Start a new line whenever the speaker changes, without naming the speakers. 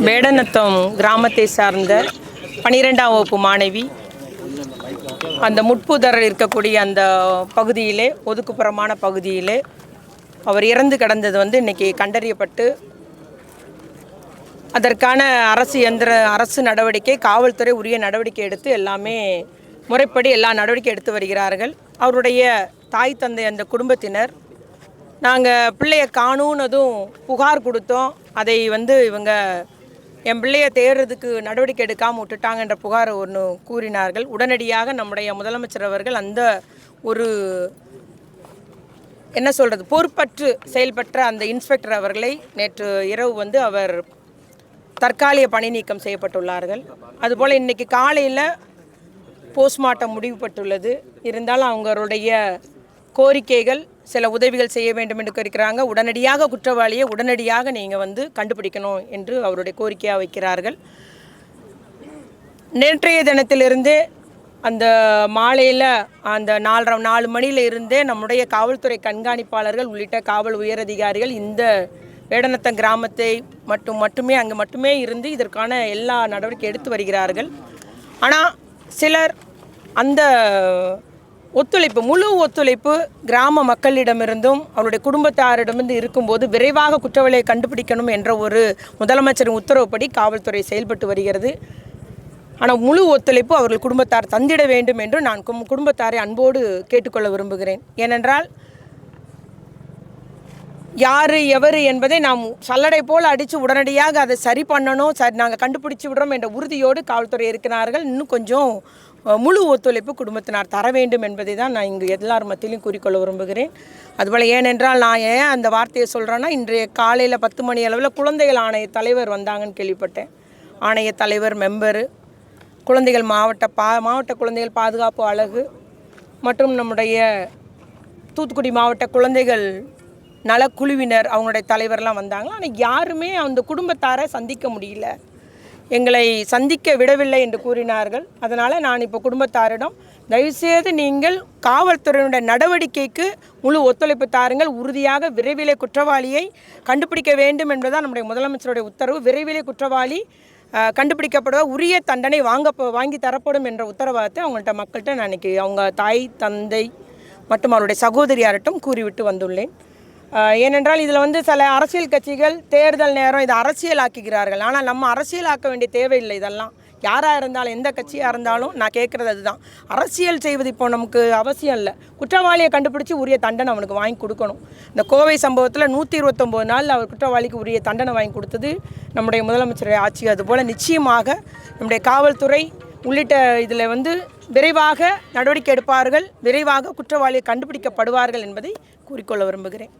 வேடநத்தம் கிராமத்தை சார்ந்த 12ஆம் வகுப்பு மாணவி அந்த முட்புதரில் இருக்கக்கூடிய அந்த பகுதியிலே, ஒதுக்குப்புறமான பகுதியிலே அவர் இறந்து கிடந்தது இன்றைக்கி கண்டறியப்பட்டு அதற்கான அரசு நடவடிக்கை, காவல்துறை உரிய நடவடிக்கை எடுத்து எல்லாமே முறைப்படி எல்லா நடவடிக்கை எடுத்து வருகிறார்கள். அவருடைய தாய் தந்தை அந்த குடும்பத்தினர் நாங்கள் பிள்ளையை காணுன்னதும் புகார் கொடுத்தோம். அதை இவங்க என் பிள்ளையை தேடுறதுக்கு நடவடிக்கை எடுக்காமல் விட்டுட்டாங்கன்ற புகார் ஒன்று கூறினார்கள். உடனடியாக நம்முடைய முதலமைச்சர் அவர்கள் அந்த ஒரு என்ன சொல்கிறது பொறுப்பற்று செயல்பட்ட அந்த இன்ஸ்பெக்டர் அவர்களை நேற்று இரவு அவர் தற்காலிக பணி நீக்கம் செய்யப்பட்டுள்ளார்கள். அதுபோல் இன்றைக்கி காலையில் போஸ்ட்மார்ட்டம் முடிவுபட்டுள்ளது. இருந்தாலும் அவங்களுடைய கோரிக்கைகள் சில உதவிகள் செய்ய வேண்டும் என்று இருக்கிறாங்க. உடனடியாக குற்றவாளியை உடனடியாக நீங்கள் கண்டுபிடிக்கணும் என்று அவருடைய கோரிக்கையாக வைக்கிறார்கள். நேற்றைய தினத்திலிருந்தே அந்த மாலையில் அந்த 4 மணியில் இருந்தே நம்முடைய காவல்துறை கண்காணிப்பாளர்கள் உள்ளிட்ட காவல் உயரதிகாரிகள் இந்த வேடநத்தம் கிராமத்தை மட்டுமே அங்கே மட்டுமே இருந்து இதற்கான எல்லா நடவடிக்கை எடுத்து வருகிறார்கள். ஆனால் சிலர் அந்த ஒத்துழைப்பு, முழு ஒத்துழைப்பு கிராம மக்களிடமிருந்தும் அவருடைய குடும்பத்தாரிடமிருந்து இருக்கும்போது விரைவாக குற்றவாளியை கண்டுபிடிக்கணும் என்ற ஒரு முதலமைச்சரின் உத்தரவுப்படி காவல்துறை செயல்பட்டு வருகிறது. ஆனால் முழு ஒத்துழைப்பு அவர்கள் குடும்பத்தார் தந்திட வேண்டும் என்று நான் குடும்பத்தாரை அன்போடு கேட்டுக்கொள்ள விரும்புகிறேன். ஏனென்றால் யார் எவர் என்பதை நாம் சல்லடை போல் அடித்து உடனடியாக அதை சரி பண்ணணும், நாங்கள் கண்டுபிடிச்சி விடுறோம் என்ற உறுதியோடு காவல்துறை இருக்கிறார்கள். இன்னும் கொஞ்சம் முழு ஒத்துழைப்பு குடும்பத்தினார் தர வேண்டும் என்பதை தான் நான் இங்கு எல்லார் மத்தியிலையும் கூறிக்கொள்ள விரும்புகிறேன். அதுபோல் ஏனென்றால் நான் ஏன் அந்த வார்த்தையை சொல்கிறேன்னா, இன்றைய காலையில் 10 மணி அளவில் குழந்தைகள் ஆணைய தலைவர் வந்தாங்கன்னு கேள்விப்பட்டேன். ஆணைய தலைவர், மெம்பரு, குழந்தைகள் மாவட்ட குழந்தைகள் பாதுகாப்பு அலகு மற்றும் நம்முடைய தூத்துக்குடி மாவட்ட குழந்தைகள் நலக்குழுவினர் அவங்களுடைய தலைவர்லாம் வந்தாங்க. ஆனால் யாருமே அந்த குடும்பத்தாரை சந்திக்க முடியல, எங்களை சந்திக்க விடவில்லை என்று கூறினார்கள். அதனால் நான் இப்போ குடும்பத்தாரிடம் தயவுசெய்து நீங்கள் காவல்துறையினுடைய நடவடிக்கைக்கு முழு ஒத்துழைப்பு தாருங்கள், உறுதியாக விரைவிலே குற்றவாளியை கண்டுபிடிக்க வேண்டும் என்பதுதான் நம்முடைய முதலமைச்சருடைய உத்தரவு. விரைவிலே குற்றவாளி கண்டுபிடிக்கப்படுவ உரிய தண்டனை வாங்கி தரப்படும் என்ற உத்தரவாதத்தை அவங்கள்ட்ட மக்கள்கிட்ட நான் இன்றைக்கி அவங்க தாய் தந்தை மற்றும் அவருடைய சகோதரியார்ட்டும் கூறிவிட்டு வந்துள்ளேன். ஏனென்றால் இதில் சில அரசியல் கட்சிகள் தேர்தல் நேரம் இதை அரசியலாக்குகிறார்கள். ஆனால் நம்ம அரசியலாக்க வேண்டிய தேவையில்லை. இதெல்லாம் யாராக இருந்தாலும் எந்த கட்சியாக இருந்தாலும் நான் கேட்குறது அதுதான். அரசியல் செய்வது இப்போ நமக்கு அவசியம் இல்லை. குற்றவாளியை கண்டுபிடிச்சி உரிய தண்டனை அவனுக்கு வாங்கி கொடுக்கணும். இந்த கோவை சம்பவத்தில் 129 நாளில் அவர் குற்றவாளிக்கு உரிய தண்டனை வாங்கி கொடுத்தது நம்முடைய முதலமைச்சருடைய ஆட்சி. அதுபோல் நிச்சயமாக நம்முடைய காவல்துறை உள்ளிட்ட இதில் விரைவாக நடவடிக்கை எடுப்பார்கள், விரைவாக குற்றவாளியை கண்டுபிடிக்கப்படுவார்கள் என்பதை கூறிக்கொள்ள விரும்புகிறேன்.